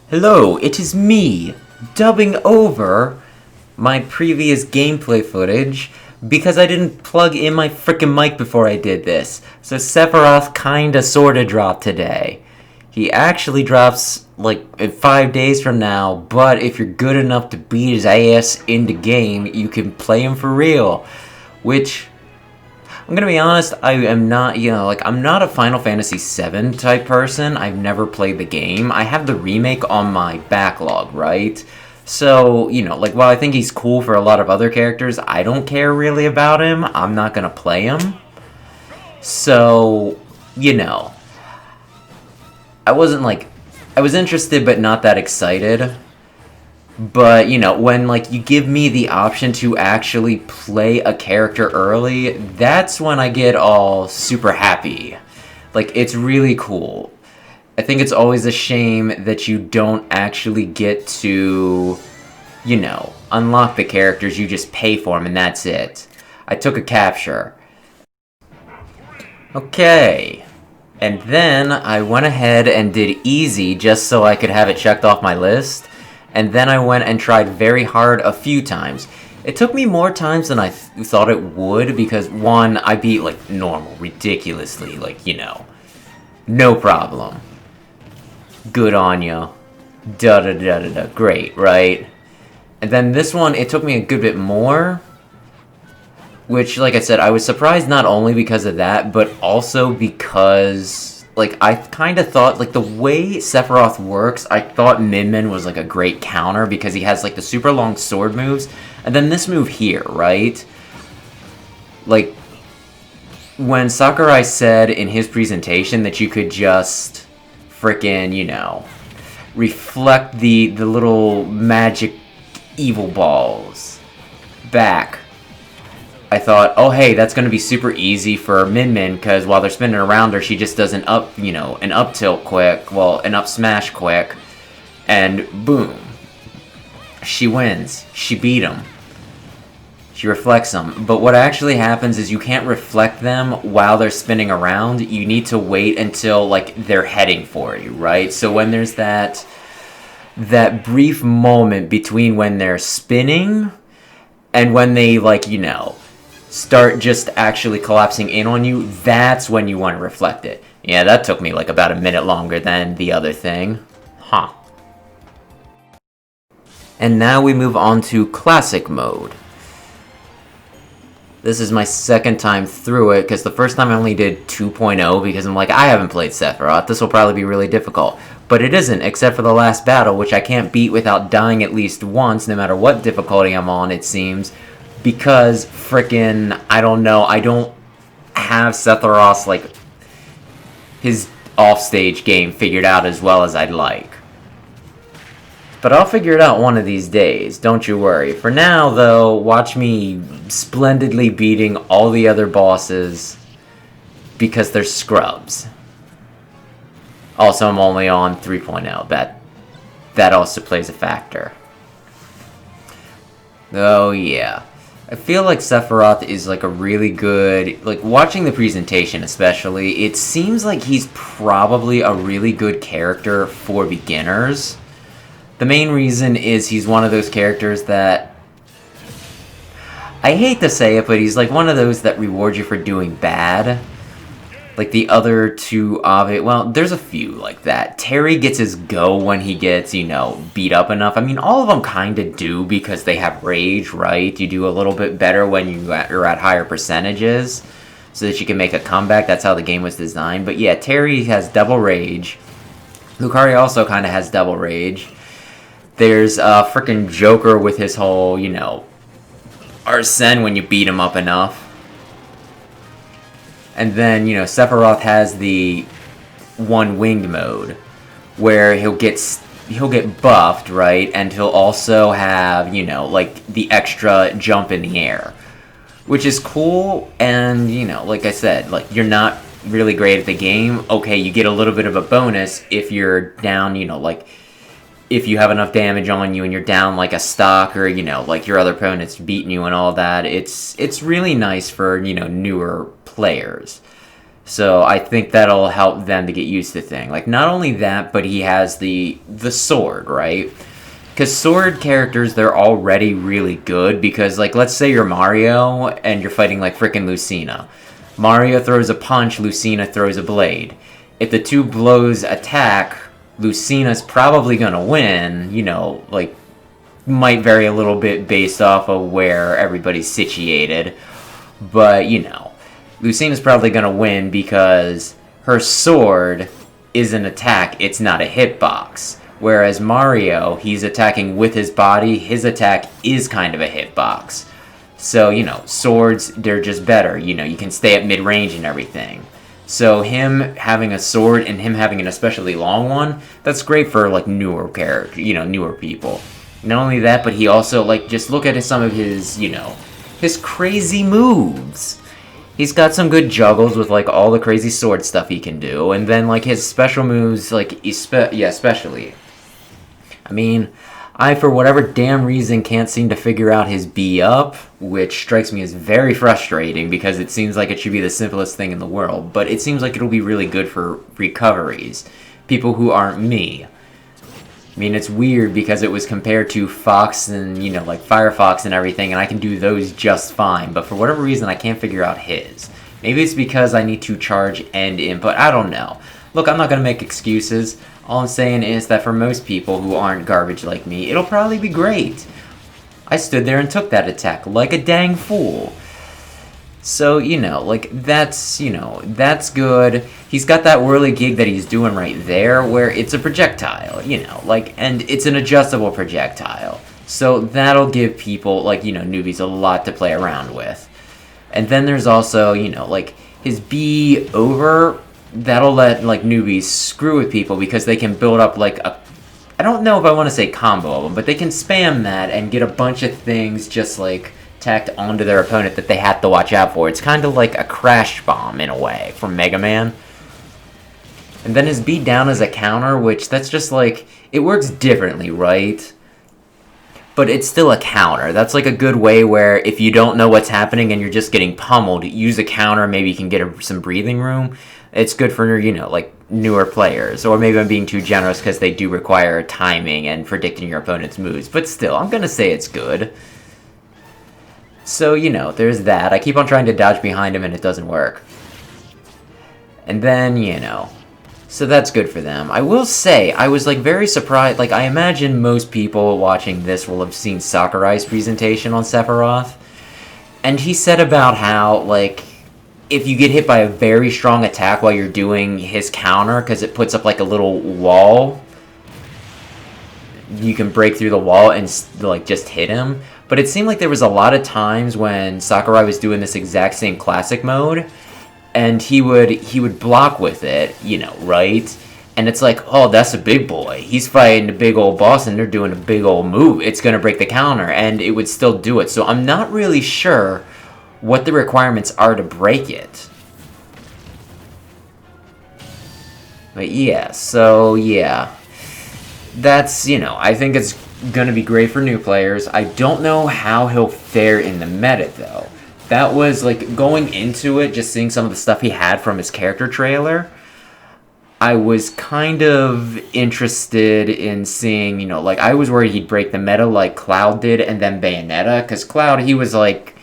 Hello, it is me, dubbing over my previous gameplay footage because I didn't plug in my frickin' mic before I did this. So Sephiroth kinda sorta dropped today. He actually drops like in 5 days from now, but if you're good enough to beat his ass in the game, you can play him for real. Which, I'm gonna be honest, I am not, I'm not a Final Fantasy VII type person. I've never played the game. I have the remake on my backlog, right? So, while I think he's cool for a lot of other characters, I don't care really about him. I'm not gonna play him. So, I wasn't I was interested but not that excited. But, when, you give me the option to actually play a character early, that's when I get all super happy. It's really cool. I think it's always a shame that you don't actually get to, unlock the characters. You just pay for them and that's it. I took a capture. Okay. And then I went ahead and did easy just so I could have it checked off my list. And then I went and tried very hard a few times. It took me more times than I thought it would because, one, I beat, normal, ridiculously, no problem. Good on ya. Da-da-da-da-da. Great, right? And then this one, it took me a good bit more. Which, like I said, I was surprised not only because of that, but also because... I kind of thought, the way Sephiroth works, I thought Min Min was, a great counter, because he has, the super long sword moves, and then this move here, right? When Sakurai said in his presentation that you could just frickin', reflect the little magic evil balls back, I thought, oh hey, that's going to be super easy for Min Min, because while they're spinning around her, she just does an up, an up tilt quick, an up smash quick, and boom. She wins. She beat him. She reflects them. But what actually happens is you can't reflect them while they're spinning around. You need to wait until, they're heading for you, right? So when there's that brief moment between when they're spinning and when they, start just actually collapsing in on you, that's when you want to reflect it. Yeah, that took me about a minute longer than the other thing. Huh. And now we move on to classic mode. This is my second time through it, because the first time I only did 2.0, because I'm I haven't played Sephiroth, this will probably be really difficult. But it isn't, except for the last battle, which I can't beat without dying at least once, no matter what difficulty I'm on, it seems. Because, frickin', I don't know, I don't have Sephiroth's, his offstage game figured out as well as I'd like. But I'll figure it out one of these days, don't you worry. For now, though, watch me splendidly beating all the other bosses because they're scrubs. Also, I'm only on 3.0, that also plays a factor. Oh, yeah. I feel like Sephiroth is a really good, watching the presentation especially, it seems like he's probably a really good character for beginners. The main reason is he's one of those characters that, I hate to say it, but he's one of those that reward you for doing bad. The other two of it, well, there's a few like that. Terry gets his go when he gets, beat up enough. I mean, all of them kind of do because they have rage, right? You do a little bit better when you're at higher percentages so that you can make a comeback. That's how the game was designed. But yeah, Terry has double rage. Lucario also kind of has double rage. There's frickin' Joker with his whole, Arsene when you beat him up enough. And then, Sephiroth has the one-winged mode, where he'll get buffed, right? And he'll also have, the extra jump in the air. Which is cool, and, like I said, you're not really great at the game. Okay, you get a little bit of a bonus if you're down, if you have enough damage on you and you're down a stock, or, your other opponent's beating you and all that. It's really nice for, newer players. So I think that'll help them to get used to thing. Like, not only that, but he has the sword, right? Because sword characters, they're already really good. Because, like, let's say you're Mario and you're fighting, like, frickin' Lucina. Mario throws a punch, Lucina throws a blade. If the two blows attack, Lucina's probably gonna win, you know, like, might vary a little bit based off of where everybody's situated. But, you know, Lucina's probably gonna win because her sword is an attack, it's not a hitbox. Whereas Mario, he's attacking with his body, his attack is kind of a hitbox. So, you know, swords, they're just better. You know, you can stay at mid-range and everything. So him having a sword and him having an especially long one, that's great for, like, newer characters, you know, newer people. Not only that, but he also, like, just look at some of his, you know, his crazy moves. He's got some good juggles with, like, all the crazy sword stuff he can do. And then, like, his special moves, like, especially. I mean, I, for whatever damn reason, can't seem to figure out his B up, which strikes me as very frustrating because it seems like it should be the simplest thing in the world, but it seems like it'll be really good for recoveries. People who aren't me. I mean, it's weird because it was compared to Fox and, you know, like Firefox and everything, and I can do those just fine, but for whatever reason, I can't figure out his. Maybe it's because I need to charge and input, I don't know. Look, I'm not going to make excuses. All I'm saying is that for most people who aren't garbage like me, it'll probably be great. I stood there and took that attack like a dang fool. So, you know, like, that's, you know, that's good. He's got that whirligig that he's doing right there where it's a projectile, you know, like, and it's an adjustable projectile. So that'll give people, like, you know, newbies a lot to play around with. And then there's also, you know, like, his B over, that'll let, like, newbies screw with people because they can build up, like, I don't know if I want to say combo of them, but they can spam that and get a bunch of things just, like, tacked onto their opponent that they have to watch out for. It's kind of like a crash bomb, in a way, from Mega Man. And then his beat down as a counter, which that's just, like, it works differently, right? But it's still a counter. That's, like, a good way where if you don't know what's happening and you're just getting pummeled, use a counter, maybe you can get some breathing room. It's good for, you know, like, newer players. Or maybe I'm being too generous because they do require timing and predicting your opponent's moves. But still, I'm gonna say it's good. So, you know, there's that. I keep on trying to dodge behind him and it doesn't work. And then, you know, so that's good for them. I will say, I was, like, very surprised. Like, I imagine most people watching this will have seen Sakurai's presentation on Sephiroth. And he said about how, like, if you get hit by a very strong attack while you're doing his counter, because it puts up, like, a little wall, you can break through the wall and, like, just hit him. But it seemed like there was a lot of times when Sakurai was doing this exact same classic mode, and he would block with it, you know, right? And it's like, oh, that's a big boy. He's fighting a big old boss, and they're doing a big old move. It's going to break the counter, and it would still do it. So I'm not really sure what the requirements are to break it. But yeah, so yeah. That's, you know, I think it's gonna be great for new players. I don't know how he'll fare in the meta, though. That was, like, going into it, just seeing some of the stuff he had from his character trailer, I was kind of interested in seeing, you know, like, I was worried he'd break the meta like Cloud did and then Bayonetta, because Cloud, he was, like,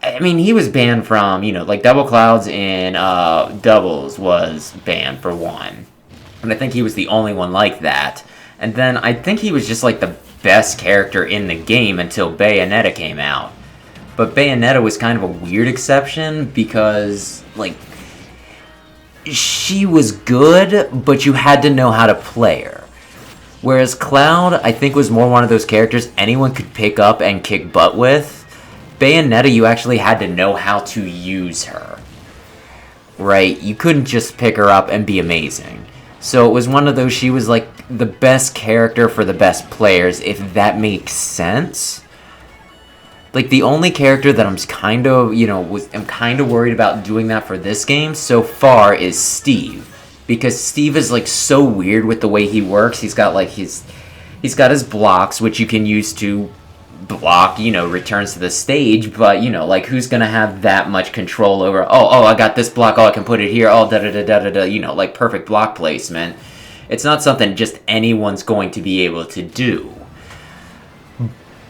I mean, he was banned from, you know, like, Double Clouds in Doubles was banned for one. And I think he was the only one like that. And then I think he was just, like, the best character in the game until Bayonetta came out. But Bayonetta was kind of a weird exception because, like, she was good, but you had to know how to play her. Whereas Cloud, I think, was more one of those characters anyone could pick up and kick butt with. Bayonetta, you actually had to know how to use her. Right? You couldn't just pick her up and be amazing. So it was one of those, she was, like, the best character for the best players, if that makes sense. Like, the only character that I'm kind of, you know, I'm kind of worried about doing that for this game so far is Steve. Because Steve is, like, so weird with the way he works. He's got, like, he's got his blocks, which you can use to block, returns to the stage, but, like, who's gonna have that much control over, oh, I got this block, I can put it here, da-da-da-da-da-da, like, perfect block placement. It's not something just anyone's going to be able to do.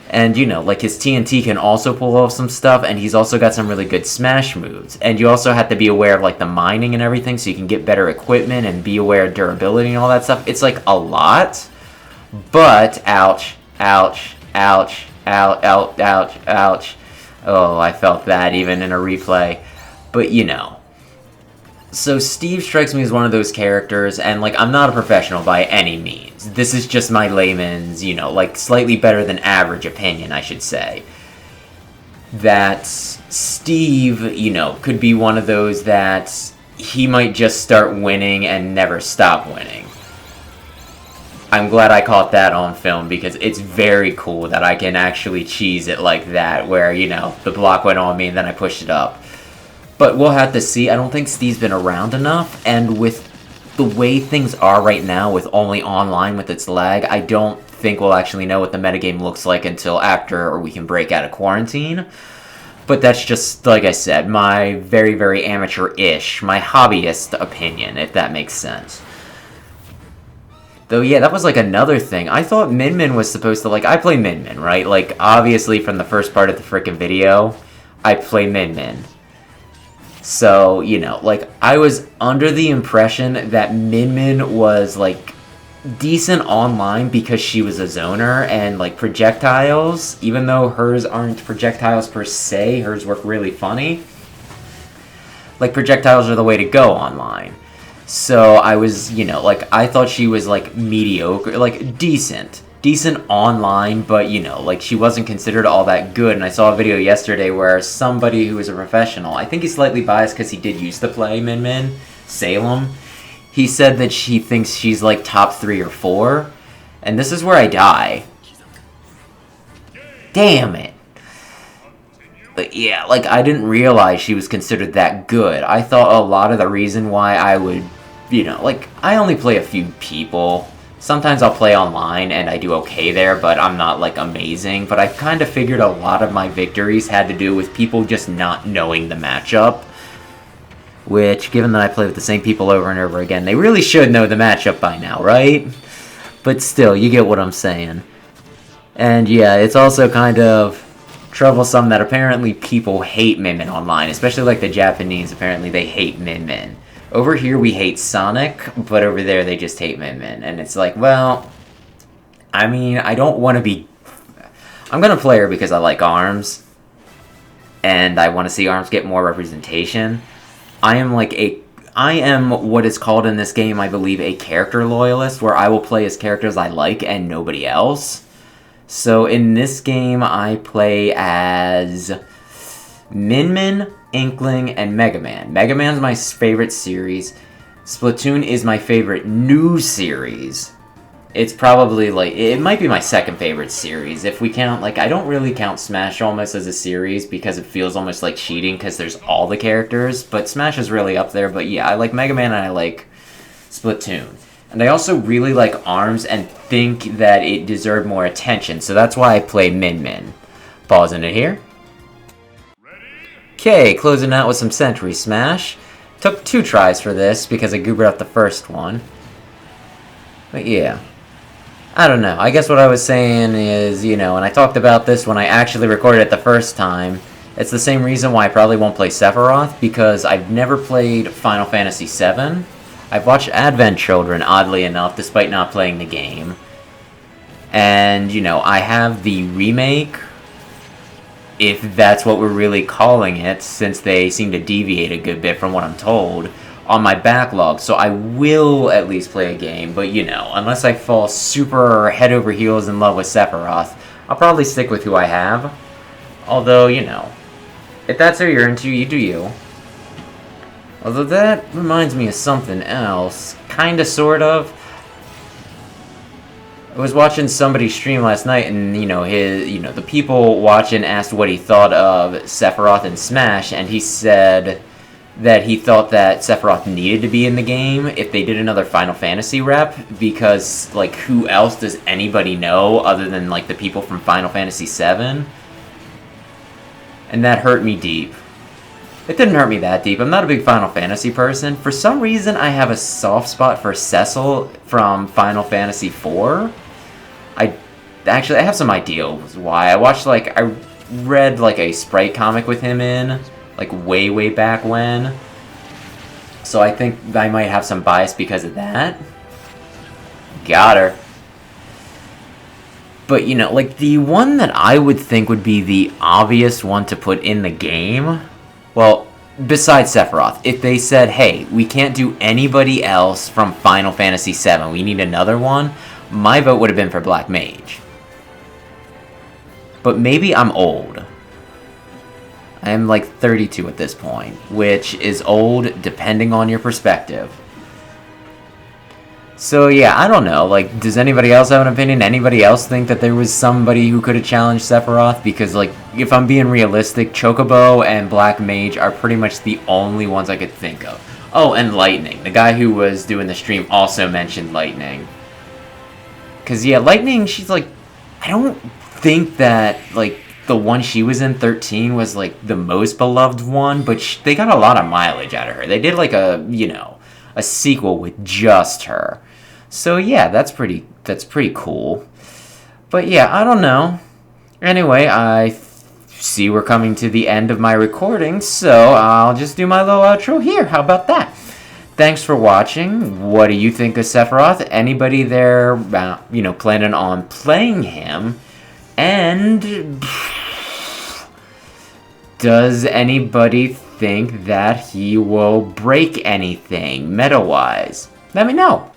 And, like, his TNT can also pull off some stuff, and he's also got some really good smash moves. And you also have to be aware of, like, the mining and everything, so you can get better equipment and be aware of durability and all that stuff. It's, like, a lot, but, ouch, ouch, ouch, ouch, ouch, ouch, ouch. Oh, I felt that even in a replay. But, So Steve strikes me as one of those characters, and, like, I'm not a professional by any means. This is just my layman's, like, slightly better than average opinion, I should say. That Steve, could be one of those that he might just start winning and never stop winning. I'm glad I caught that on film, because it's very cool that I can actually cheese it like that, where, the block went on me and then I pushed it up. But we'll have to see. I don't think Steve's been around enough, and with the way things are right now, with only online with its lag, I don't think we'll actually know what the metagame looks like until after we can break out of quarantine. But that's just, like I said, my very, very amateur-ish, my hobbyist opinion, if that makes sense. Though, yeah, that was, like, another thing. I thought Min Min was supposed to, like, I play Min Min, right? Like, obviously, from the first part of the frickin' video, I play Min Min. So, like, I was under the impression that Min Min was, like, decent online because she was a zoner, and, like, projectiles, even though hers aren't projectiles per se, hers work really funny. Like, projectiles are the way to go online. So, I was, like, I thought she was, like, mediocre, like, decent online, but, like, she wasn't considered all that good. And I saw a video yesterday where somebody who is a professional, I think he's slightly biased because he did used to play Min Min, Salem, he said that she thinks she's, like, top 3 or 4, and this is where I die. Damn it. But yeah, like, I didn't realize she was considered that good. I thought a lot of the reason why I would, like, I only play a few people. Sometimes I'll play online and I do okay there, but I'm not, like, amazing. But I kind of figured a lot of my victories had to do with people just not knowing the matchup. Which, given that I play with the same people over and over again, they really should know the matchup by now, right? But still, you get what I'm saying. And yeah, it's also kind of troublesome that apparently people hate Min Min online, especially, like, the Japanese. Apparently they hate Min Min. Over here, we hate Sonic, but over there, they just hate Min Min. And it's like, well, I mean, I don't want to be... I'm going to play her because I like ARMS, and I want to see ARMS get more representation. I am what is called in this game, I believe, a character loyalist, where I will play as characters I like and nobody else. So in this game, I play as Min Min, Inkling, and Mega Man. Mega Man's my favorite series. Splatoon is my favorite new series. It's probably, like, it might be my second favorite series. If we count, like, I don't really count Smash almost as a series because it feels almost like cheating because there's all the characters. But Smash is really up there. But yeah, I like Mega Man and I like Splatoon. And I also really like ARMS and think that it deserved more attention. So that's why I play Min Min. Pausing it here. Okay, closing out with some Century Smash. Took 2 tries for this because I goobered up the first one. But yeah. I don't know. I guess what I was saying is, and I talked about this when I actually recorded it the first time. It's the same reason why I probably won't play Sephiroth, because I've never played Final Fantasy VII. I've watched Advent Children, oddly enough, despite not playing the game. And, I have the remake, if that's what we're really calling it, since they seem to deviate a good bit from what I'm told, on my backlog. So I will at least play a game, but unless I fall super head over heels in love with Sephiroth, I'll probably stick with who I have. Although, if that's who you're into, you do you. Although that reminds me of something else, kinda, sort of. I was watching somebody stream last night, and, the people watching asked what he thought of Sephiroth and Smash, and he said that he thought that Sephiroth needed to be in the game if they did another Final Fantasy rep, because, like, who else does anybody know other than, like, the people from Final Fantasy VII? And that hurt me deep. It didn't hurt me that deep. I'm not a big Final Fantasy person. For some reason, I have a soft spot for Cecil from Final Fantasy IV. I have some ideas why. I read, like, a Sprite comic with him in, like, way back when. So I think I might have some bias because of that. Got her. But, you know, like, the one that I would think would be the obvious one to put in the game, well, besides Sephiroth, if they said, hey, we can't do anybody else from Final Fantasy VII, we need another one, my vote would have been for Black Mage. But maybe I'm old. I am like 32 at this point, which is old depending on your perspective. So yeah, I don't know, like, does anybody else have an opinion? Anybody else think that there was somebody who could have challenged Sephiroth? Because, like, if I'm being realistic, Chocobo and Black Mage are pretty much the only ones I could think of. Oh, and Lightning. The guy who was doing the stream also mentioned Lightning. Because, yeah, Lightning, she's like, I don't think that, like, the one she was in, 13, was, like, the most beloved one, but they got a lot of mileage out of her. They did, like, a, you know, a sequel with just her. So yeah, that's pretty cool. But yeah, I don't know. Anyway, I see we're coming to the end of my recording, so I'll just do my little outro here. How about that? Thanks for watching. What do you think of Sephiroth? Anybody there, you know, planning on playing him? And does anybody think that he will break anything meta-wise? Let me know.